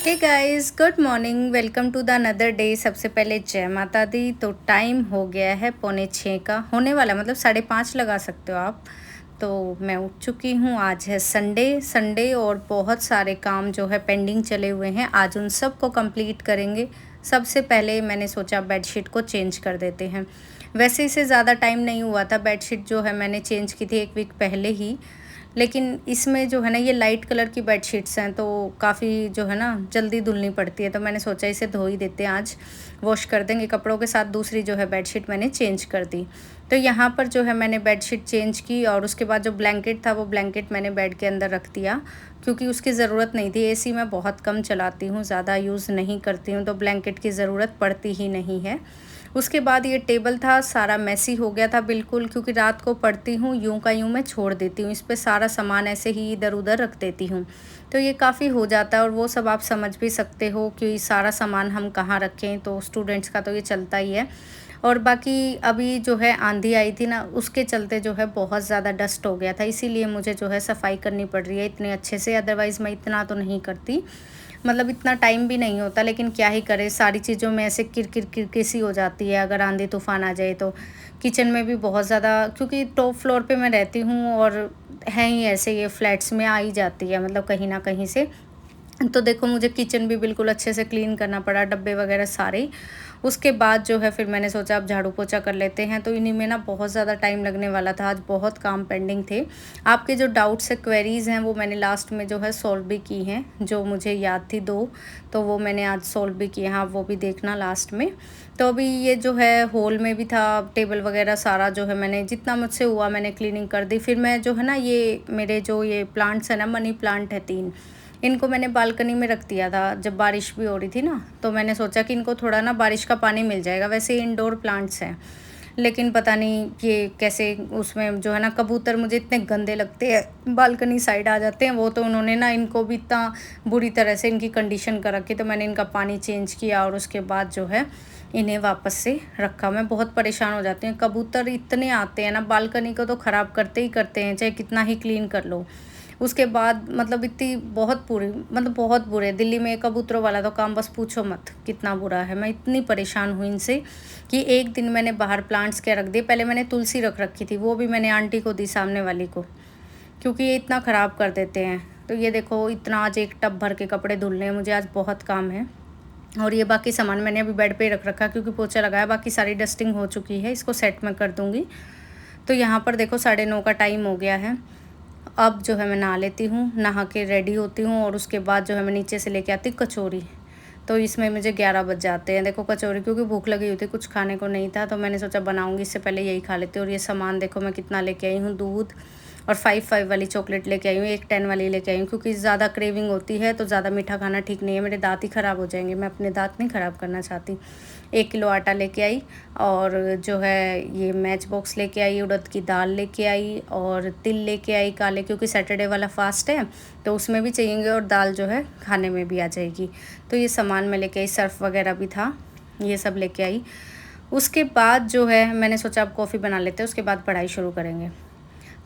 Hey guys, good morning. Welcome to the another day. सबसे पहले जय माता दी। तो टाइम हो गया है 4:45 का, होने वाला मतलब 5:30 लगा सकते हो आप। तो मैं उठ चुकी हूँ। आज है संडे संडे और बहुत सारे काम जो है पेंडिंग चले हुए हैं। आज उन सब को कंप्लीट करेंगे। सबसे पहले मैंने सोचा बेडशीट को चेंज कर देते हैं। वैसे इसे ज़्यादा टाइम नहीं हुआ था। बेडशीट जो है मैंने चेंज की थी 1 वीक पहले ही। लेकिन इसमें जो है ना, ये लाइट कलर की बेडशीट्स हैं तो काफ़ी जो है ना जल्दी धुलनी पड़ती है। तो मैंने सोचा इसे धो ही देते हैं आज। वॉश कर देंगे कपड़ों के साथ। दूसरी जो है बेडशीट मैंने चेंज कर दी। तो यहाँ पर जो है मैंने बेडशीट चेंज की और उसके बाद जो ब्लैंकेट था वो ब्लैंकेट मैंने बेड के अंदर रख दिया, क्योंकि उसकी ज़रूरत नहीं थी। एसी मैं बहुत कम चलाती हूँ, ज़्यादा यूज़ नहीं करती हूँ, तो ब्लैंकेट की ज़रूरत पड़ती ही नहीं है। उसके बाद ये टेबल था, सारा मेसी हो गया था बिल्कुल, क्योंकि रात को पढ़ती हूँ यूँ का यूँ मैं छोड़ देती हूँ। इस पे सारा सामान ऐसे ही इधर-उधर रख देती हूँ। तो ये काफ़ी हो जाता है और वो सब आप समझ भी सकते हो कि सारा सामान हम कहाँ रखें, तो स्टूडेंट्स का तो ये चलता ही है। और बाकी अभी जो है आंधी आई थी ना, उसके चलते जो है बहुत ज़्यादा डस्ट हो गया था, इसीलिए मुझे जो है सफाई करनी पड़ रही है इतने अच्छे से। अदरवाइज़ मैं इतना तो नहीं करती, मतलब इतना टाइम भी नहीं होता। लेकिन क्या ही करें, सारी चीज़ों में ऐसे किरकिर सी हो जाती है अगर आंधी तूफ़ान आ जाए तो। किचन में भी बहुत ज़्यादा, क्योंकि टॉप फ्लोर पे मैं रहती हूँ और है ही ऐसे, ये फ्लैट्स में आ ही जाती है मतलब कहीं न कहीं से। तो देखो, मुझे किचन भी बिल्कुल अच्छे से क्लीन करना पड़ा, डब्बे वगैरह सारे ही। उसके बाद जो है फिर मैंने सोचा अब झाड़ू पोछा कर लेते हैं। तो इन्हीं में ना बहुत ज़्यादा टाइम लगने वाला था, आज बहुत काम पेंडिंग थे। आपके जो डाउट्स है, क्वेरीज़ हैं, वो मैंने लास्ट में जो है सॉल्व भी की हैं, जो मुझे याद थी 2, तो वो मैंने आज सॉल्व भी किए हैं। आप वो भी देखना लास्ट में। तो अभी ये जो है हॉल में भी था, टेबल वगैरह सारा जो है मैंने जितना मुझसे हुआ मैंने क्लीनिंग कर दी। फिर मैं जो है ना, ये मेरे जो ये प्लांट्स हैं ना, मनी प्लांट है 3, इनको मैंने बालकनी में रख दिया था जब बारिश भी हो रही थी ना। तो मैंने सोचा कि इनको थोड़ा ना बारिश का पानी मिल जाएगा। वैसे इंडोर प्लांट्स हैं, लेकिन पता नहीं ये कैसे, उसमें जो है ना कबूतर मुझे इतने गंदे लगते हैं, बालकनी साइड आ जाते हैं वो। तो उन्होंने ना इनको भी इतना बुरी तरह से इनकी कंडीशन कर रखी। तो मैंने इनका पानी चेंज किया और उसके बाद जो है इन्हें वापस से रखा। मैं बहुत परेशान हो जाती हूँ, कबूतर इतने आते हैं ना, बालकनी को तो ख़राब करते ही करते हैं, चाहे कितना ही क्लीन कर लो। उसके बाद मतलब इतनी बहुत बुरी, मतलब बहुत बुरे। दिल्ली में कबूतरों वाला तो काम बस पूछो मत, कितना बुरा है। मैं इतनी परेशान हुई इनसे कि एक दिन मैंने बाहर प्लांट्स के रख दिए। पहले मैंने तुलसी रख रखी थी, वो भी मैंने आंटी को दी, सामने वाली को, क्योंकि ये इतना ख़राब कर देते हैं। तो ये देखो, इतना आज एक टब भर के कपड़े धुलने हैं मुझे, आज बहुत काम है। और ये बाकी सामान मैंने अभी बेड पे ही रख रखा, क्योंकि पोछा लगाया, बाकी सारी डस्टिंग हो चुकी है, इसको सेट मैं कर दूँगी। तो यहाँ पर देखो 9:30 का टाइम हो गया है। अब जो है मैं नहा लेती हूँ, नहा के रेडी होती हूँ और उसके बाद जो है मैं नीचे से लेके आती कचौरी। तो इसमें मुझे 11 बज जाते हैं। देखो कचौरी, क्योंकि भूख लगी हुई थी, कुछ खाने को नहीं था, तो मैंने सोचा बनाऊँगी, इससे पहले यही खा लेती हूँ। और ये सामान देखो मैं कितना लेके आई हूँ, दूध और 5 वाली चॉकलेट लेके आई हूँ, एक 10 वाली लेके आई हूँ, क्योंकि ज़्यादा क्रेविंग होती है तो ज़्यादा मीठा खाना ठीक नहीं है, मेरे दाँत ही ख़राब हो जाएंगे। मैं अपने दाँत नहीं ख़राब करना चाहती। 1 किलो आटा लेके आई और जो है ये मैच बॉक्स लेके आई, उड़द की दाल लेके आई और तिल लेके आई काले, क्योंकि सैटरडे वाला फास्ट है तो उसमें भी चाहिएंगे और दाल जो है खाने में भी आ जाएगी। तो ये सामान मैं लेके आई, सर्फ वगैरह भी था, ये सब लेके आई। उसके बाद जो है मैंने सोचा अब कॉफ़ी बना लेते हैं, उसके बाद पढ़ाई शुरू करेंगे।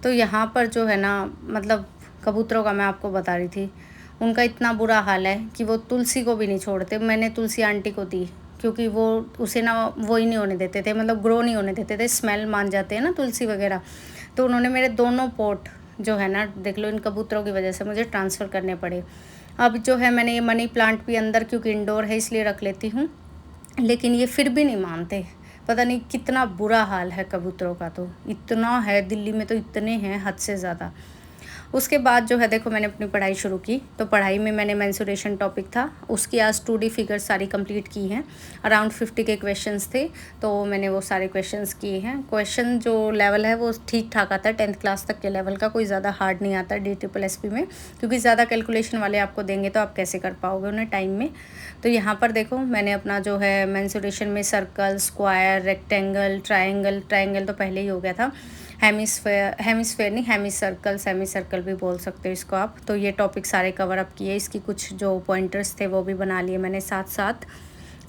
तो यहाँ पर जो है ना, मतलब कबूतरों का मैं आपको बता रही थी, उनका इतना बुरा हाल है कि वो तुलसी को भी नहीं छोड़ते। मैंने तुलसी आंटी को दी, क्योंकि वो उसे ना वो ही नहीं होने देते थे, मतलब ग्रो नहीं होने देते थे, स्मेल मान जाते हैं ना तुलसी वगैरह। तो उन्होंने मेरे दोनों पॉट जो है ना, देख लो, इन कबूतरों की वजह से मुझे ट्रांसफ़र करने पड़े। अब जो है मैंने ये मनी प्लांट भी अंदर, क्योंकि इंडोर है इसलिए रख लेती हूँ, लेकिन ये फिर भी नहीं मानते। पता नहीं कितना बुरा हाल है कबूतरों का, तो इतना है, दिल्ली में तो इतने हैं हद से ज़्यादा। उसके बाद जो है देखो मैंने अपनी पढ़ाई शुरू की। तो पढ़ाई में मैंने मेंसुरेशन टॉपिक था, उसकी आज 2D फिगर्स सारी कंप्लीट की हैं। अराउंड 50 के क्वेश्चंस थे, तो मैंने वो सारे क्वेश्चंस किए हैं। क्वेश्चन जो लेवल है वो ठीक ठाक आता है, 10th क्लास तक के लेवल का, कोई ज़्यादा हार्ड नहीं आता DSSP में, क्योंकि ज़्यादा कैलकुलेशन वाले आपको देंगे तो आप कैसे कर पाओगे उन्हें टाइम में। तो यहाँ पर देखो मैंने अपना जो है मेंसुरेशन में circle, square, rectangle, triangle, triangle तो पहले ही हो गया था, हेमिस्फेयर नहीं, सेमी सर्कल भी बोल सकते हो इसको आप। तो ये टॉपिक सारे कवर अप किए, इसकी कुछ जो पॉइंटर्स थे वो भी बना लिए मैंने साथ साथ।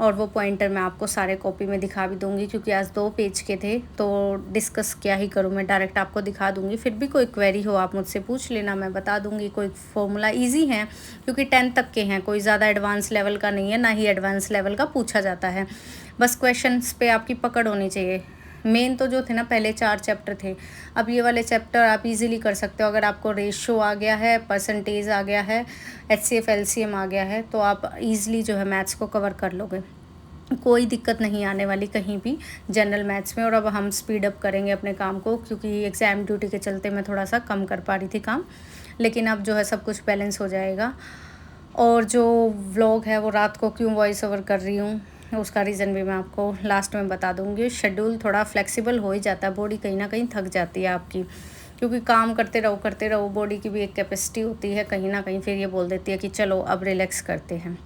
और वो पॉइंटर मैं आपको सारे कॉपी में दिखा भी दूँगी, क्योंकि आज 2 पेज के थे तो डिस्कस क्या ही करूँ, मैं डायरेक्ट आपको दिखा दूँगी। फिर भी कोई क्वेरी हो आप मुझसे पूछ लेना, मैं बता दूँगी। कोई फॉर्मूला ईज़ी है क्योंकि 10 तक के हैं, कोई ज़्यादा एडवांस लेवल का नहीं है, ना ही एडवांस लेवल का पूछा जाता है। बस क्वेश्चंस पे आपकी पकड़ होनी चाहिए। मेन तो जो थे ना पहले 4 चैप्टर थे, अब ये वाले चैप्टर आप इजीली कर सकते हो। अगर आपको रेशो आ गया है, परसेंटेज आ गया है, एचसीएफ एलसीएम आ गया है, तो आप इजीली जो है मैथ्स को कवर कर लोगे। कोई दिक्कत नहीं आने वाली कहीं भी जनरल मैथ्स में। और अब हम स्पीड अप करेंगे अपने काम को, क्योंकि एग्ज़ाम ड्यूटी के चलते मैं थोड़ा सा कम कर पा रही थी काम, लेकिन अब जो है सब कुछ बैलेंस हो जाएगा। और जो व्लॉग है वो रात को क्यों वॉइस ओवर कर रही हूँ, उसका रीज़न भी मैं आपको लास्ट में बता दूँगी। शेड्यूल थोड़ा फ्लेक्सिबल हो ही जाता है, बॉडी कहीं ना कहीं थक जाती है आपकी, क्योंकि काम करते रहो बॉडी की भी एक कैपेसिटी होती है कहीं ना कहीं, फिर ये बोल देती है कि चलो अब रिलैक्स करते हैं।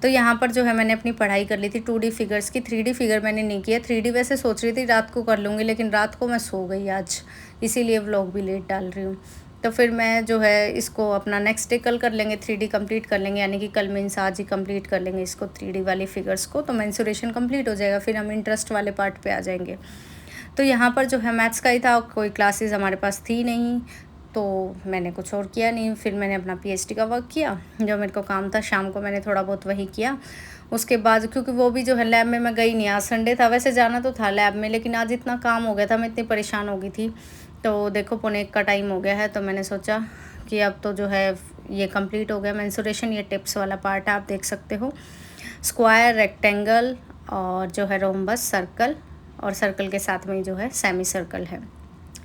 तो यहाँ पर जो है मैंने अपनी पढ़ाई कर ली थी 2D फिगर्स की। 3D फिगर मैंने नहीं किया। 3D वैसे सोच रही थी रात को कर लूँगी, लेकिन रात को मैं सो गई आज, इसीलिए व्लॉग भी लेट डाल रही हूँ। तो फिर मैं जो है इसको अपना नेक्स्ट डे कल कर लेंगे, 3D कंप्लीट कर लेंगे, यानी कि कल मीन्स आज ही कंप्लीट कर लेंगे इसको 3D वाली फिगर्स को, तो मेंसुरेशन कंप्लीट हो जाएगा। फिर हम इंटरेस्ट वाले पार्ट पे आ जाएंगे। तो यहाँ पर जो है मैथ्स का ही था, कोई क्लासेस हमारे पास थी नहीं, तो मैंने कुछ और किया नहीं। फिर मैंने अपना पीएचडी का वर्क किया, जो मेरे को काम था शाम को मैंने थोड़ा बहुत वही किया। उसके बाद क्योंकि वो भी जो है लैब में मैं गई नहीं, आज संडे था, वैसे जाना तो था लैब में, लेकिन आज इतना काम हो गया था, मैं इतनी परेशान हो गई थी। तो देखो 1:45 का टाइम हो गया है, तो मैंने सोचा कि अब तो जो है ये कंप्लीट हो गया मेंसुरेशन। ये टिप्स वाला पार्ट आप देख सकते हो, स्क्वायर, रेक्टेंगल और जो है रोम्बस, सर्कल, और सर्कल के साथ में जो है सेमी सर्कल है।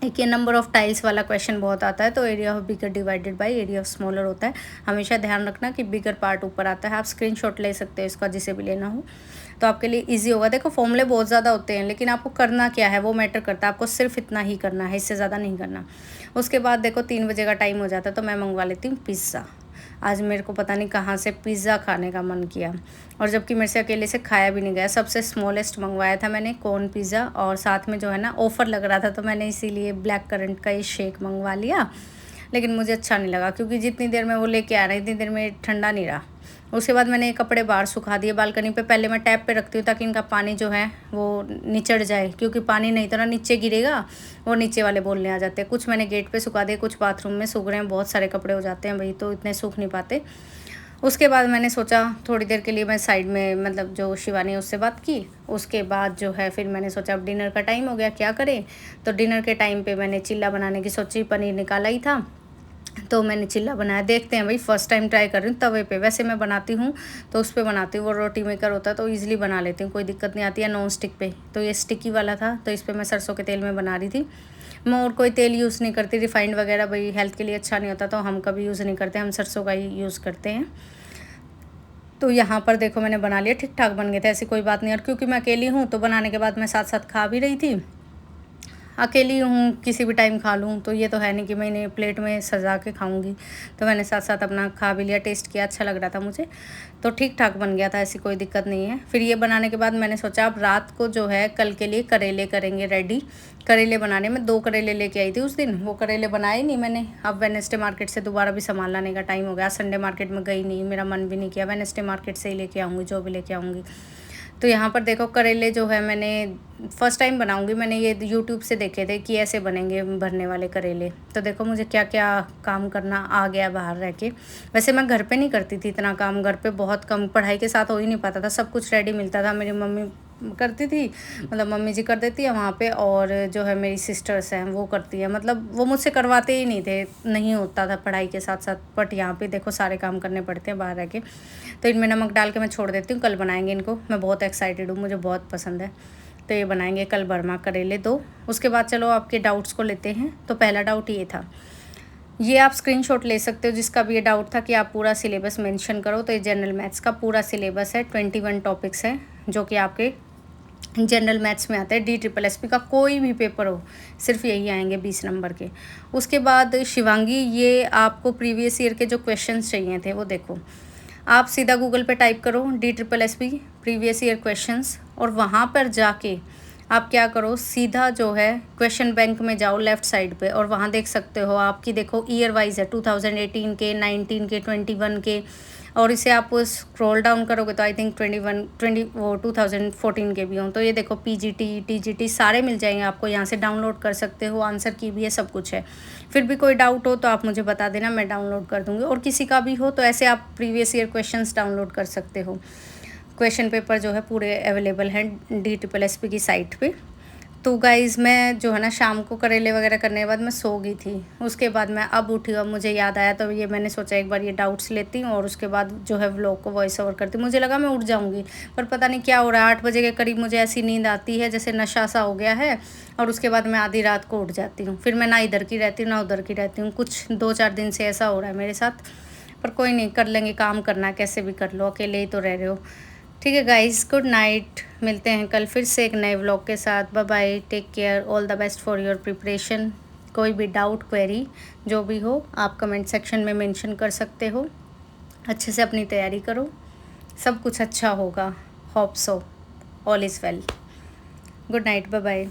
एक ये नंबर ऑफ़ टाइल्स वाला क्वेश्चन बहुत आता है, तो area of bigger divided by area of smaller होता है। हमेशा ध्यान रखना कि बिगर पार्ट ऊपर आता है। आप स्क्रीनशॉट ले सकते हो इसका, जिसे भी लेना हो, तो आपके लिए इजी होगा। देखो फॉर्मूले बहुत ज़्यादा होते हैं, लेकिन आपको करना क्या है वो मैटर करता है। आपको सिर्फ इतना ही करना है, इससे ज़्यादा नहीं करना। उसके बाद देखो 3 बजे का टाइम हो जाता है, तो मैं मंगवा लेती हूँ पिज़्ज़ा। आज मेरे को पता नहीं कहाँ से पिज़्ज़ा खाने का मन किया, और जबकि मेरे से अकेले से खाया भी नहीं गया। सबसे स्मॉलेस्ट मंगवाया था मैंने कॉर्न पिज़्ज़ा, और साथ में जो है ना ऑफ़र लग रहा था, तो मैंने इसीलिए ब्लैक करंट का ये शेक मंगवा लिया। लेकिन मुझे अच्छा नहीं लगा, क्योंकि जितनी देर में वो लेके आ रहा है इतनी देर में ठंडा नहीं रहा। उसके बाद मैंने कपड़े बाहर सुखा दिए बालकनी पे। पहले मैं टैप पे रखती हूँ ताकि इनका पानी जो है वो निचड़ जाए, क्योंकि पानी नहीं तो ना नीचे गिरेगा और नीचे वाले बोलने आ जाते हैं। कुछ मैंने गेट पे सुखा दिए, कुछ बाथरूम में सूख रहे हैं। बहुत सारे कपड़े हो जाते हैं भाई, तो इतने सूख नहीं पाते। उसके बाद मैंने सोचा थोड़ी देर के लिए मैं साइड में, मतलब जो शिवानी है उससे बात की। उसके बाद जो है फिर मैंने सोचा अब डिनर का टाइम हो गया, क्या करें। तो डिनर के टाइम पे मैंने चिल्ला बनाने की सोची, पनीर निकाला ही था, तो मैंने चिल्ला बनाया। देखते हैं भाई, फर्स्ट टाइम ट्राई कर रही हूँ तवे पे। वैसे मैं बनाती हूँ तो उस पर बनाती हूँ, वो रोटी मेकर होता है तो ईज़िली बना लेती हूँ, कोई दिक्कत नहीं आती है। नॉन स्टिक पे, तो ये स्टिकी वाला था, तो इस पर मैं सरसों के तेल में बना रही थी। मैं और कोई तेल यूज़ नहीं करती, रिफाइंड वगैरह भाई हेल्थ के लिए अच्छा नहीं होता, तो हम कभी यूज़ नहीं करते, हम सरसों का ही यूज़ करते हैं। तो यहाँ पर देखो मैंने बना लिया, ठीक ठाक बन गए थे, ऐसी कोई बात नहीं। और क्योंकि मैं अकेली हूँ तो बनाने के बाद मैं साथ साथ खा भी रही थी। अकेली हूँ, किसी भी टाइम खा लूँ, तो ये तो है नहीं कि मैं इन्हें प्लेट में सजा के खाऊंगी। तो मैंने साथ साथ अपना खा भी लिया, टेस्ट किया, अच्छा लग रहा था मुझे, तो ठीक ठाक बन गया था, ऐसी कोई दिक्कत नहीं है। फिर ये बनाने के बाद मैंने सोचा अब रात को जो है कल के लिए करेले करेंगे रेडी। करेले बनाने में 2 करेले लेके आई थी उस दिन, वो करेले बनाए नहीं मैंने। अब वेडनेसडे मार्केट से दोबारा भी सामान लाने का टाइम हो गया। संडे मार्केट में गई नहीं, मेरा मन भी नहीं किया। वेडनेसडे मार्केट से ही लेके आऊँगी, जो भी लेके आऊँगी। तो यहाँ पर देखो करेले जो है मैंने फ़र्स्ट टाइम बनाऊँगी। मैंने ये यूट्यूब से देखे थे कि ऐसे बनेंगे भरने वाले करेले। तो देखो मुझे क्या क्या काम करना आ गया बाहर रह के। वैसे मैं घर पे नहीं करती थी इतना काम, घर पे बहुत कम, पढ़ाई के साथ हो ही नहीं पाता था, सब कुछ रेडी मिलता था। मेरी मम्मी करती थी, मतलब मम्मी जी कर देती है वहाँ पे, और जो है मेरी सिस्टर्स हैं वो करती है, मतलब वो मुझसे करवाते ही नहीं थे, नहीं होता था पढ़ाई के साथ साथ। बट यहाँ पे देखो सारे काम करने पड़ते हैं बाहर रह के। तो इनमें नमक डाल के मैं छोड़ देती हूँ, कल बनाएंगे इनको। मैं बहुत एक्साइटेड हूँ, मुझे बहुत पसंद है। तो ये बनाएंगे कल बर्मा करेले 2। उसके बाद चलो आपके डाउट्स को लेते हैं। तो पहला डाउट ये था, ये आप स्क्रीनशॉट ले सकते हो, जिसका भी ये डाउट था कि आप पूरा सिलेबस मेंशन करो। तो ये जनरल मैथ्स का पूरा सिलेबस है, 21 टॉपिक्स हैं जो कि आपके जनरल मैथ्स में आता है। DSSS का कोई भी पेपर हो, सिर्फ यही आएंगे 20 नंबर के। उसके बाद शिवांगी, ये आपको प्रीवियस ईयर के जो क्वेश्चंस चाहिए थे वो देखो, आप सीधा गूगल पे टाइप करो DSSS प्रीवियस ईयर क्वेश्चंस, और वहाँ पर जाके आप क्या करो, सीधा जो है क्वेश्चन बैंक में जाओ लेफ़्ट साइड पे, और वहाँ देख सकते हो आपकी, देखो ईयर वाइज है 2018 के, 19 के, 21 के, और इसे आप स्क्रॉल डाउन करोगे तो आई थिंक 2014 के भी हों। तो ये देखो PGT TGT सारे मिल जाएंगे आपको, यहाँ से डाउनलोड कर सकते हो, आंसर की भी है, सब कुछ है। फिर भी कोई डाउट हो तो आप मुझे बता देना, मैं डाउनलोड कर दूँगी। और किसी का भी हो तो ऐसे आप प्रीवियस ईयर क्वेश्चंस डाउनलोड कर सकते हो। क्वेश्चन पेपर जो है पूरे अवेलेबल हैं DSSP की साइट पे। तो गाइज़ मैं जो है ना शाम को करेले वगैरह करने के बाद मैं सो गई थी। उसके बाद मैं अब उठी और मुझे याद आया, तो ये मैंने सोचा एक बार ये डाउट्स लेती हूँ और उसके बाद जो है व्लॉग को वॉइस ओवर करती हूँ। मुझे लगा मैं उठ जाऊँगी, पर पता नहीं क्या हो रहा है, 8 बजे के करीब मुझे ऐसी नींद आती है जैसे नशा सा हो गया है, और उसके बाद मैं आधी रात को उठ जाती हूँ। फिर मैं ना इधर की रहती हूँ ना उधर की रहती हूँ। कुछ 2-4 दिन से ऐसा हो रहा है मेरे साथ, पर कोई नहीं, कर लेंगे, काम करना है, कैसे भी कर लो, अकेले ही तो रह रहे हो। ठीक है गाइस, गुड नाइट, मिलते हैं कल फिर से एक नए व्लॉग के साथ। Bye bye, take care, all the best for your preparation. कोई भी डाउट क्वेरी जो भी हो आप कमेंट सेक्शन में मेंशन कर सकते हो। अच्छे से अपनी तैयारी करो, सब कुछ अच्छा होगा। Hope so, all is well. Good night, bye bye.